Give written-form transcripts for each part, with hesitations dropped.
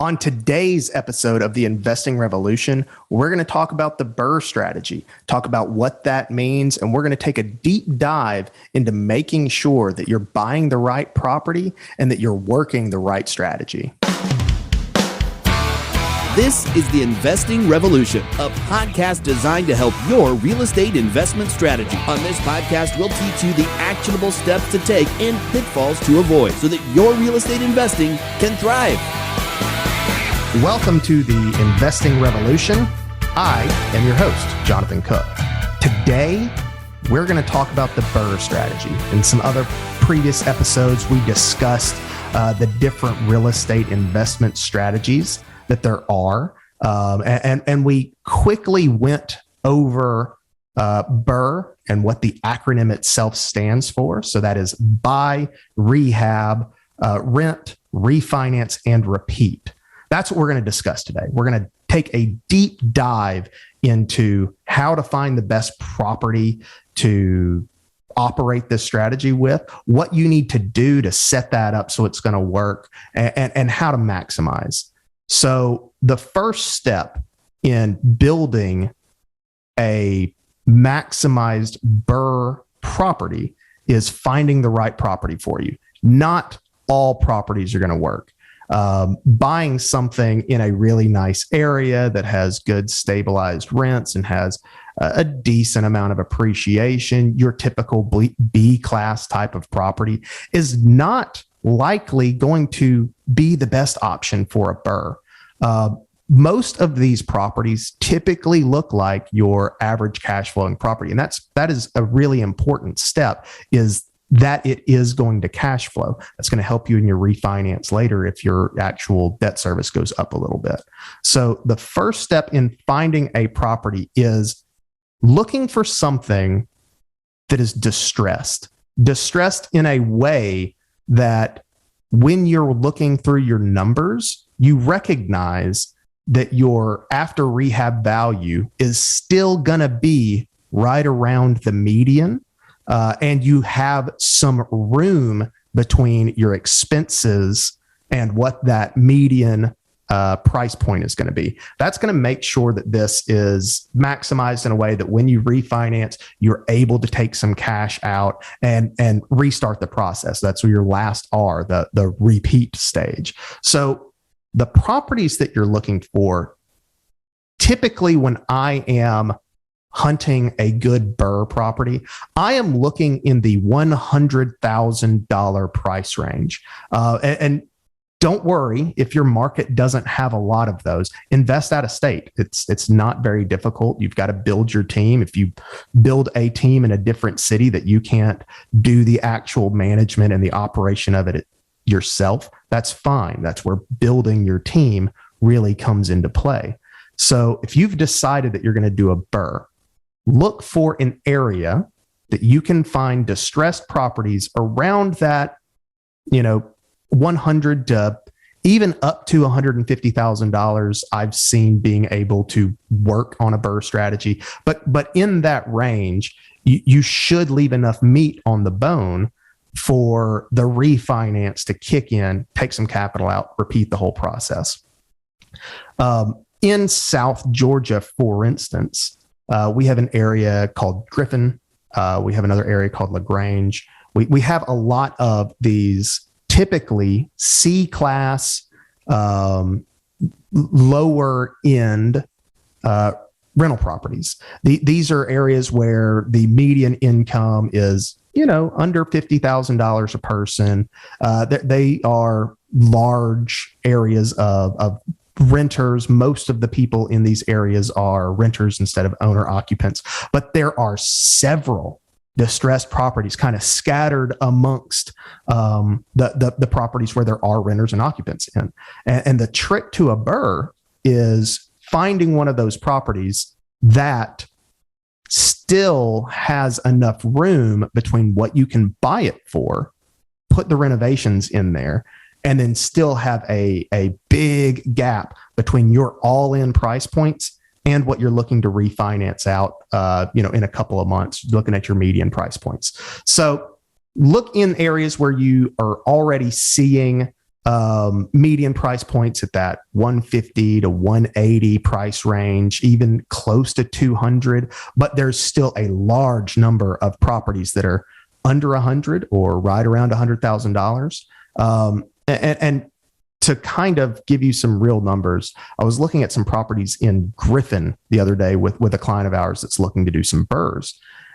On today's episode of the Investing Revolution, we're going to talk about the BRRRR strategy, talk about what that means, and we're going to take a deep dive into making sure that you're buying the right property and that you're working the right strategy. This is the Investing Revolution, a podcast designed to help your real estate investment strategy. On this podcast, we'll teach you the actionable steps to take and pitfalls to avoid so that your real estate investing can thrive. Welcome to the Investing Revolution. I am your host, Jonathan Cook. Today, we're going to talk about the BRRRR strategy. In some other previous episodes, we discussed the different real estate investment strategies that there are. And we quickly went over BRRRR and what the acronym itself stands for. So that is buy, rehab, rent, refinance, and repeat. That's what we're going to discuss today. We're going to take a deep dive into how to find the best property to operate this strategy with, what you need to do to set that up so it's going to work, and how to maximize. So the first step in building a maximized BRRRR property is finding the right property for you. Not all properties are going to work. Buying something in a really nice area that has good stabilized rents and has a decent amount of appreciation, your typical B-class type of property, is not likely going to be the best option for a BRRRR. Most of these properties typically look like your average cash flowing property. And that is a really important step, is that it is going to cash flow. That's going to help you in your refinance later if your actual debt service goes up a little bit. So the first step in finding a property is looking for something that is distressed in a way that when you're looking through your numbers, you recognize that your after rehab value is still going to be right around the median. And you have some room between your expenses and what that median price point is going to be. That's going to make sure that this is maximized in a way that when you refinance, you're able to take some cash out and restart the process. That's where your last R, the repeat stage. So the properties that you're looking for, typically when I am hunting a good BRRRR property, I am looking in the $100,000 price range. And don't worry if your market doesn't have a lot of those. Invest out of state. It's not very difficult. You've got to build your team. If you build a team in a different city that you can't do the actual management and the operation of it yourself, that's fine. That's where building your team really comes into play. So if you've decided that you're going to do a BRRRR, look for an area that you can find distressed properties around that, 100 to even up to $150,000. I've seen being able to work on a BRRRR strategy, but in that range, you should leave enough meat on the bone for the refinance to kick in, take some capital out, repeat the whole process. In South Georgia, for instance, we have an area called Griffin. We have another area called LaGrange. We have a lot of these typically C-class, lower end rental properties. These are areas where the median income is, under $50,000 a person. They are large areas of renters. Most of the people in these areas are renters instead of owner occupants, but there are several distressed properties kind of scattered amongst the properties where there are renters and occupants in. And the trick to a BRRRR is finding one of those properties that still has enough room between what you can buy it for, put the renovations in there, and then still have a big gap between your all-in price points and what you're looking to refinance out, in a couple of months, looking at your median price points. So look in areas where you are already seeing median price points at that 150 to 180 price range, even close to 200. But there's still a large number of properties that are under 100 or right around $100,000. And to kind of give you some real numbers, I was looking at some properties in Griffin the other day with a client of ours that's looking to do some BRRRRs.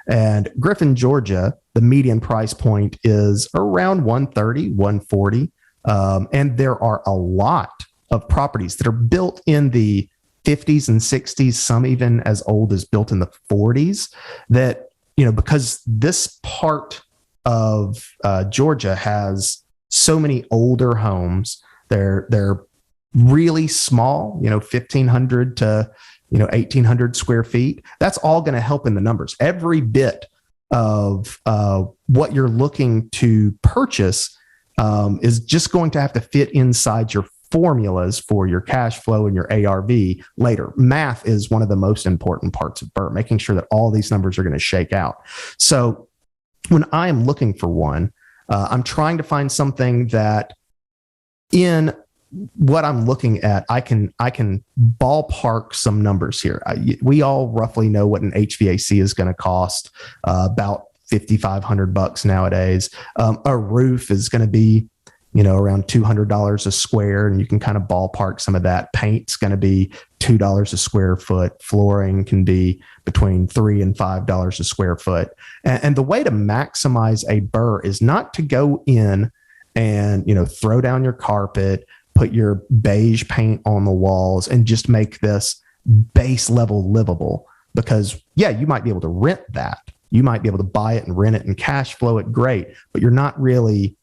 And Griffin, Georgia, the median price point is around 130, 140. And there are a lot of properties that are built in the 50s and 60s, some even as old as built in the 40s, that, because this part of Georgia has so many older homes, they're really small, 1,500 to 1,800 square feet. That's all going to help in the numbers. Every bit of what you're looking to purchase is just going to have to fit inside your formulas for your cash flow and your ARV later. Math is one of the most important parts of BRRRR, making sure that all these numbers are going to shake out. So when I am looking for one, I'm trying to find something that in what I'm looking at, I can ballpark some numbers here. We all roughly know what an HVAC is going to cost, about $5,500 nowadays. A roof is going to be, around $200 a square, and you can kind of ballpark some of that. Paint's going to be $2 a square foot. Flooring can be between $3 and $5 a square foot. And the way to maximize a BRRRR is not to go in and, throw down your carpet, put your beige paint on the walls, and just make this base level livable. Because, you might be able to rent that. You might be able to buy it and rent it and cash flow it great, but you're not really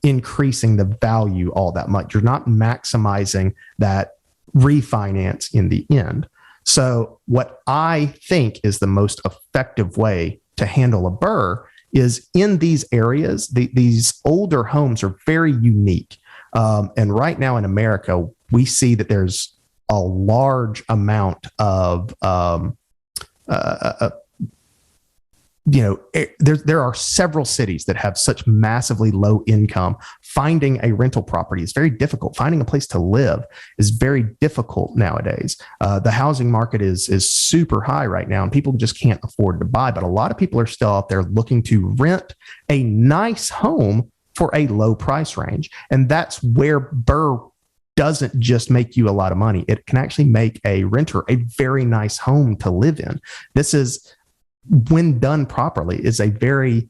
increasing the value all that much. You're not maximizing that refinance in the end. So what I think is the most effective way to handle a BRRRR is in these areas. These older homes are very unique. And right now in America, we see that there's a large amount of, there are several cities that have such massively low income. Finding a rental property is very difficult. Finding a place to live is very difficult nowadays. The housing market is super high right now, and people just can't afford to buy. But a lot of people are still out there looking to rent a nice home for a low price range. And that's where BRRRR doesn't just make you a lot of money. It can actually make a renter a very nice home to live in. This is, when done properly, is a very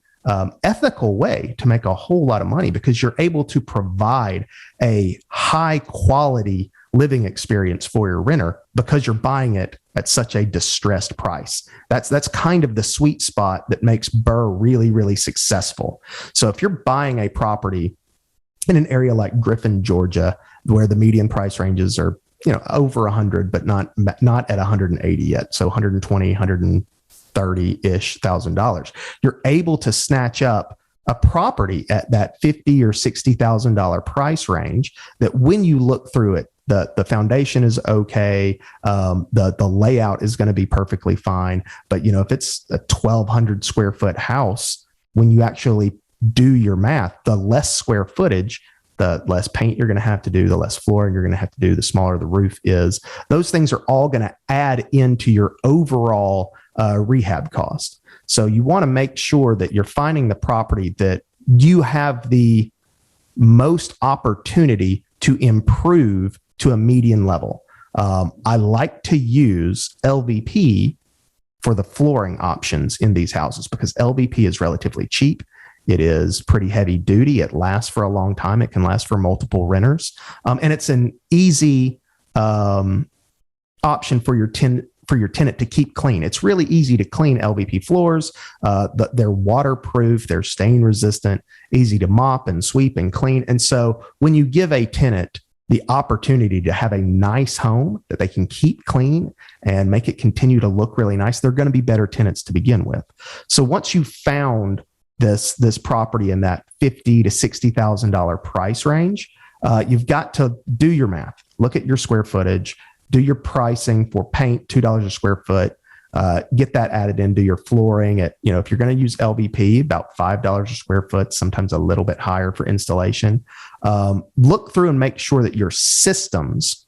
ethical way to make a whole lot of money, because you're able to provide a high quality living experience for your renter because you're buying it at such a distressed price. That's kind of the sweet spot that makes BRRRR really, really successful. So if you're buying a property in an area like Griffin, Georgia, where the median price ranges are, over 100, but not at 180 yet. So 120, 130-ish $1,000, you're able to snatch up a property at that $50,000 or $60,000 price range that when you look through it, the foundation is okay. The layout is going to be perfectly fine. But, if it's a 1,200 square foot house, when you actually do your math, the less square footage, the less paint you're going to have to do, the less flooring you're going to have to do, the smaller the roof is. Those things are all going to add into your overall rehab cost. So you want to make sure that you're finding the property that you have the most opportunity to improve to a median level. I like to use LVP for the flooring options in these houses because LVP is relatively cheap. It is pretty heavy duty. It lasts for a long time. It can last for multiple renters. And it's an easy option for your tenant to keep clean. It's really easy to clean LVP floors. They're waterproof, they're stain resistant, easy to mop and sweep and clean. And so when you give a tenant the opportunity to have a nice home that they can keep clean and make it continue to look really nice, they're going to be better tenants to begin with. So once you found this property in that $50,000 to $60,000 price range, you've got to do your math. Look at your square footage, do your pricing for paint, $2 a square foot, Get that added into your flooring at, if you're going to use LVP, about $5 a square foot, sometimes a little bit higher for installation. Look through and make sure that your systems,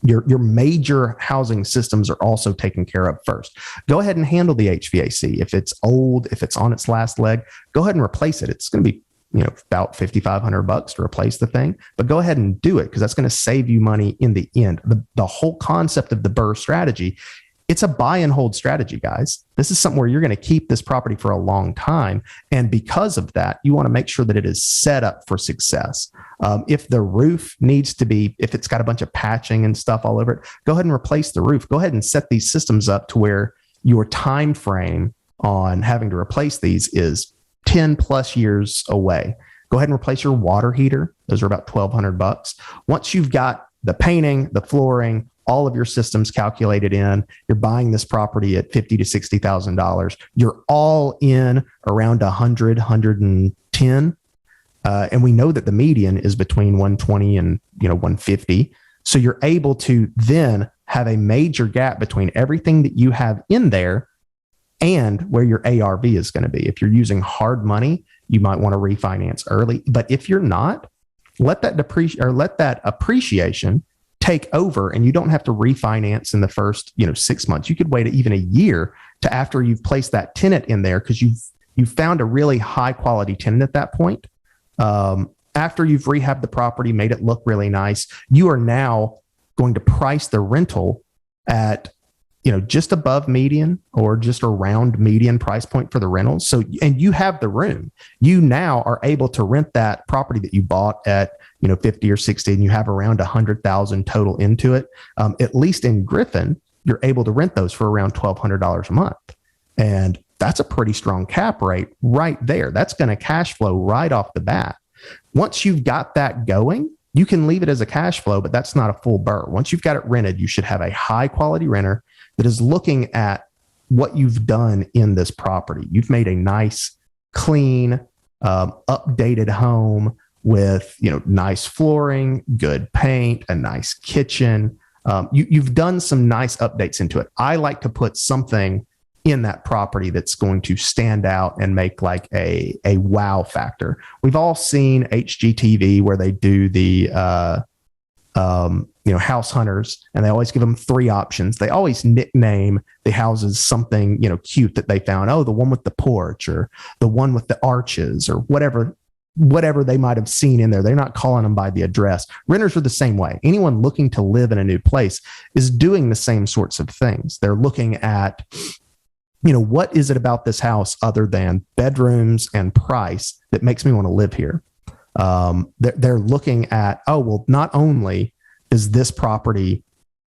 your major housing systems are also taken care of first. Go ahead and handle the HVAC. If it's old, if it's on its last leg, go ahead and replace it. It's going to be about $5,500 to replace the thing, but go ahead and do it because that's going to save you money in the end. The whole concept of the BRRRR strategy, it's a buy and hold strategy, guys. This is something where you're going to keep this property for a long time. And because of that, you want to make sure that it is set up for success. If the roof needs to be, if it's got a bunch of patching and stuff all over it, go ahead and replace the roof. Go ahead and set these systems up to where your time frame on having to replace these is 10 plus years away. Go ahead and replace your water heater. Those are about $1,200. Once you've got the painting, the flooring, all of your systems calculated in, you're buying this property at $50,000 to $60,000. You're all in around 100, 110. And we know that the median is between 120 and 150. So you're able to then have a major gap between everything that you have in there and where your ARV is going to be. If you're using hard money, you might want to refinance early. But if you're not, let that appreciation take over, and you don't have to refinance in the first 6 months. You could wait even a year to after you've placed that tenant in there, because you've found a really high quality tenant at that point. After you've rehabbed the property, made it look really nice, you are now going to price the rental at just above median or just around median price point for the rentals. So, and you have the room. You now are able to rent that property that you bought at 50 or 60, and you have around 100,000 total into it. At least in Griffin, you're able to rent those for around $1,200 a month. And that's a pretty strong cap rate right there. That's going to cash flow right off the bat. Once you've got that going, you can leave it as a cash flow, but that's not a full BRRRR. Once you've got it rented, you should have a high quality renter that is looking at what you've done in this property. You've made a nice, clean, updated home with nice flooring, good paint, a nice kitchen. You've done some nice updates into it. I like to put something in that property that's going to stand out and make like a wow factor. We've all seen HGTV where they do the house hunters, and they always give them 3 options. They always nickname the houses something cute that they found. Oh, the one with the porch, or the one with the arches, or whatever they might have seen in there. They're not calling them by the address. Renters are the same way. Anyone looking to live in a new place is doing the same sorts of things. They're looking at what is it about this house other than bedrooms and price that makes me want to live here? They're looking at, not only does this property,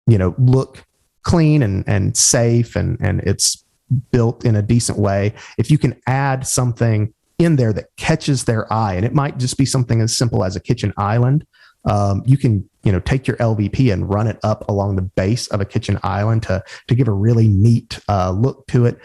look clean and safe and it's built in a decent way, if you can add something in there that catches their eye, and it might just be something as simple as a kitchen island. You can, take your LVP and run it up along the base of a kitchen island to give a really neat look to it.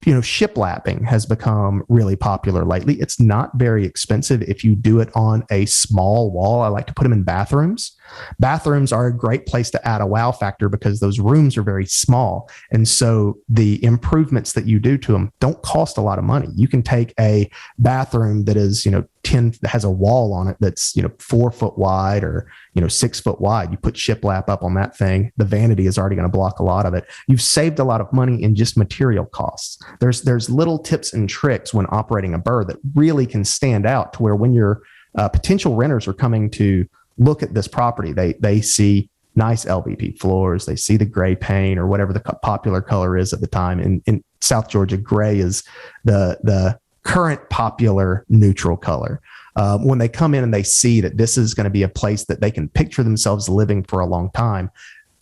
Shiplapping has become really popular lately. It's not very expensive if you do it on a small wall. I like to put them in bathrooms. Bathrooms are a great place to add a wow factor because those rooms are very small. And so the improvements that you do to them don't cost a lot of money. You can take a bathroom that is, that has a wall on it that's 4 foot wide or 6 foot wide. You put shiplap up on that thing, the vanity is already going to block a lot of it. You've saved a lot of money in just material costs. There's little tips and tricks when operating a BRRRR that really can stand out to where when your potential renters are coming to look at this property, they see nice LVP floors, they see the gray paint or whatever the popular color is at the time. In South Georgia, gray is the current popular neutral color. When they come in and they see that this is going to be a place that they can picture themselves living for a long time,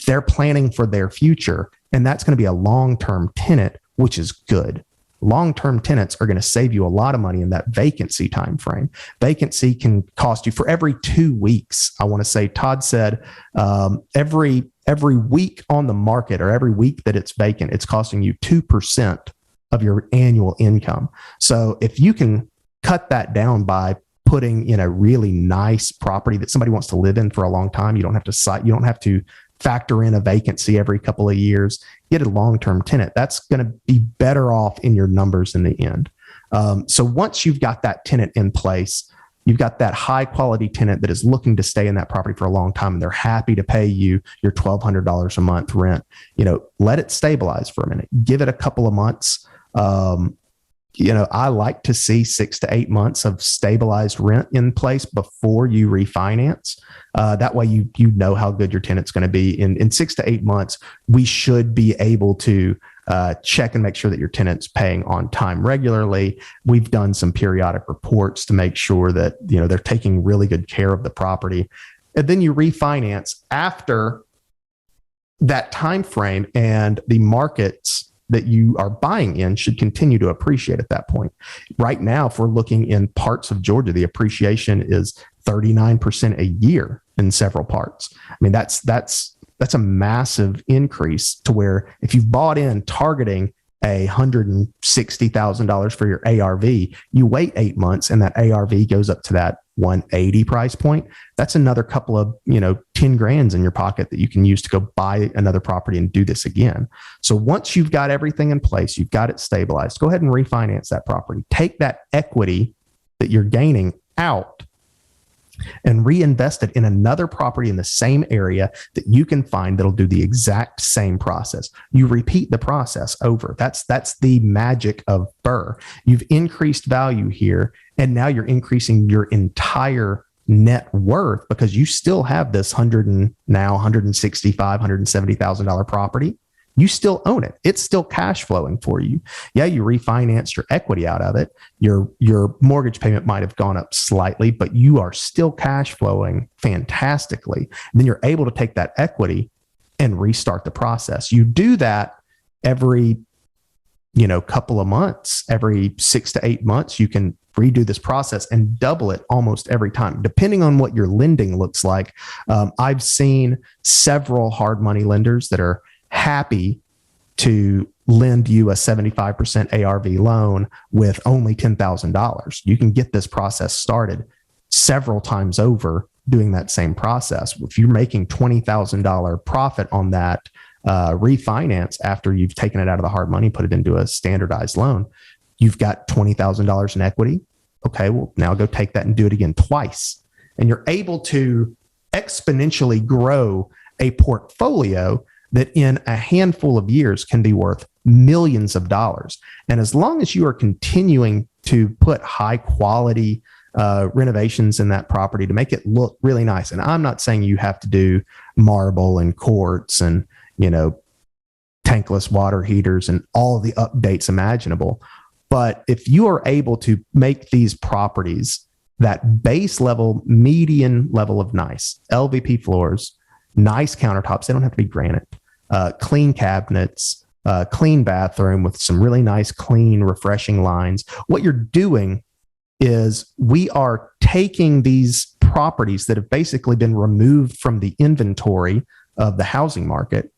they're planning for their future. And that's going to be a long-term tenant, which is good. Long-term tenants are going to save you a lot of money in that vacancy time frame. Vacancy can cost you for every 2 weeks. I want to say Todd said every week on the market or every week that it's vacant, it's costing you 2% of your annual income. So if you can cut that down by putting in a really nice property that somebody wants to live in for a long time, you don't have to factor in a vacancy every couple of years, get a long-term tenant. That's going to be better off in your numbers in the end. So once you've got that tenant in place, you've got that high quality tenant that is looking to stay in that property for a long time, and they're happy to pay you your $1,200 a month rent. Let it stabilize for a minute. Give it a couple of months. I like to see 6 to 8 months of stabilized rent in place before you refinance. That way you know how good your tenant's going to be. In 6 to 8 months, we should be able to check and make sure that your tenant's paying on time regularly. We've done some periodic reports to make sure that they're taking really good care of the property. And then you refinance after that time frame, and the markets that you are buying in should continue to appreciate at that point. Right now, if we're looking in parts of Georgia, the appreciation is 39% a year in several parts. I mean, that's a massive increase to where if you've bought in targeting $160,000 for your ARV, you wait 8 months and that ARV goes up to that 180 price point. That's another couple of, 10 grand in your pocket that you can use to go buy another property and do this again. So once you've got everything in place, you've got it stabilized, go ahead and refinance that property. Take that equity that you're gaining out and reinvest it in another property in the same area that you can find that'll do the exact same process. You repeat the process over. That's the magic of BRRRR. You've increased value here, and now you're increasing your entire net worth because you still have this $165,000, $170,000 property. You still own it. It's still cash flowing for you. Yeah, you refinanced your equity out of it. Your mortgage payment might have gone up slightly, but you are still cash flowing fantastically. And then you're able to take that equity and restart the process. You do that every, couple of months, every 6 to 8 months, you can redo this process and double it almost every time, depending on what your lending looks like. I've seen several hard money lenders that are happy to lend you a 75% ARV loan with only $10,000. You can get this process started several times over doing that same process. If you're making $20,000 profit on that refinance after you've taken it out of the hard money, put it into a standardized loan, you've got $20,000 in equity. Okay, well, now go take that and do it again twice. And you're able to exponentially grow a portfolio that in a handful of years can be worth millions of dollars. And as long as you are continuing to put high quality renovations in that property to make it look really nice. And I'm not saying you have to do marble and quartz and, tankless water heaters and all of the updates imaginable. But if you are able to make these properties that base level, median level of nice, LVP floors, nice countertops, they don't have to be granite, clean cabinets, clean bathroom with some really nice, clean, refreshing lines. What you're doing is we are taking these properties that have basically been removed from the inventory of the housing market,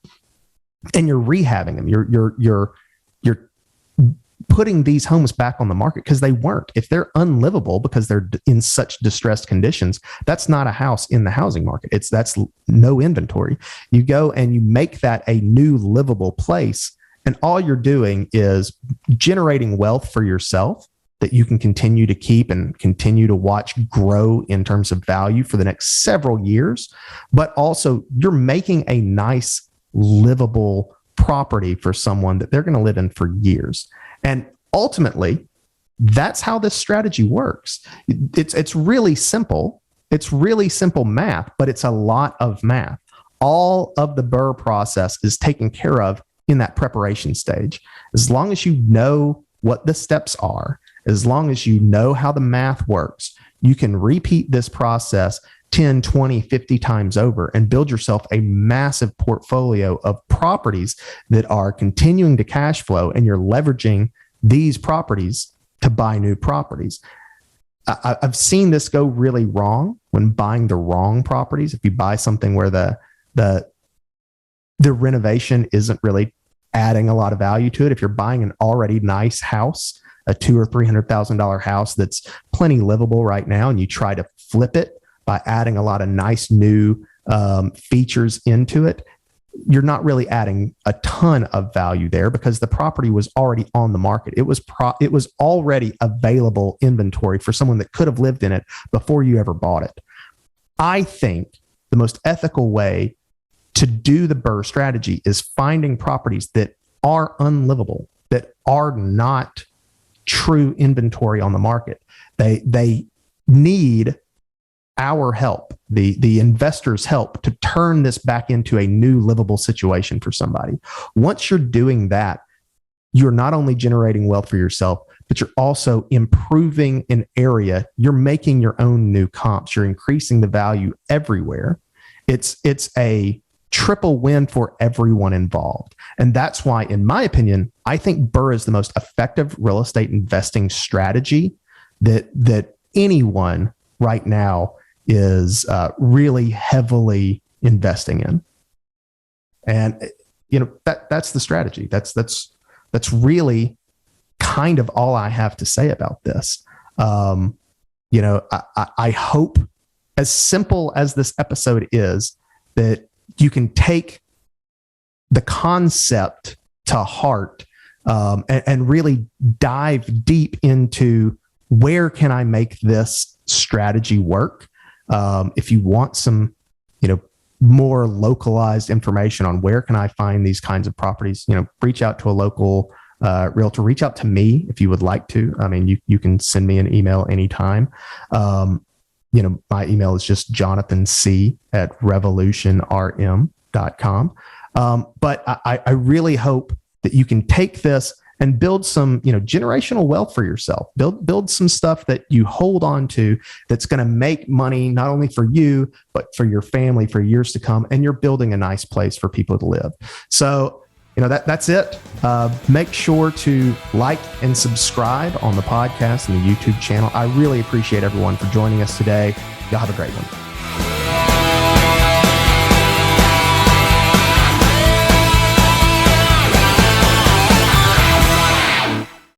and you're rehabbing them. You're putting these homes back on the market because they weren't. If they're unlivable because they're in such distressed conditions, that's not a house in the housing market. That's no inventory. You go and you make that a new livable place, and all you're doing is generating wealth for yourself that you can continue to keep and continue to watch grow in terms of value for the next several years. But also you're making a nice livable property for someone that they're going to live in for years. And ultimately, that's how this strategy works. It's really simple. It's really simple math, but it's a lot of math. All of the BRRRR process is taken care of in that preparation stage. As long as you know what the steps are, as long as you know how the math works, you can repeat this process 10, 20, 50 times over and build yourself a massive portfolio of properties that are continuing to cash flow, and you're leveraging these properties to buy new properties. I've seen this go really wrong when buying the wrong properties. If you buy something where the renovation isn't really adding a lot of value to it, if you're buying an already nice house, a $200,000 or $300,000 house that's plenty livable right now, and you try to flip it by adding a lot of nice new features into it, you're not really adding a ton of value there because the property was already on the market. It was already available inventory for someone that could have lived in it before you ever bought it. I think the most ethical way to do the BRRRR strategy is finding properties that are unlivable, that are not true inventory on the market. They need our help, the investor's help, to turn this back into a new livable situation for somebody. Once you're doing that, you're not only generating wealth for yourself, but you're also improving an area. You're making your own new comps. You're increasing the value everywhere. It's a triple win for everyone involved. And that's why, in my opinion, I think BRRRR is the most effective real estate investing strategy that anyone right now is really heavily investing in. And that's the strategy. That's really kind of all I have to say about this. I hope, as simple as this episode is, that you can take the concept to heart and really dive deep into where can I make this strategy work. If you want some, more localized information on where can I find these kinds of properties, reach out to a local realtor. Reach out to me if you would like to. I mean, you can send me an email anytime. My email is just jonathanc@revolutionrm.com. But I really hope that you can take this and build some, generational wealth for yourself. Build some stuff that you hold on to that's going to make money, not only for you, but for your family for years to come. And you're building a nice place for people to live. So, that's it. Make sure to like and subscribe on the podcast and the YouTube channel. I really appreciate everyone for joining us today. Y'all have a great one.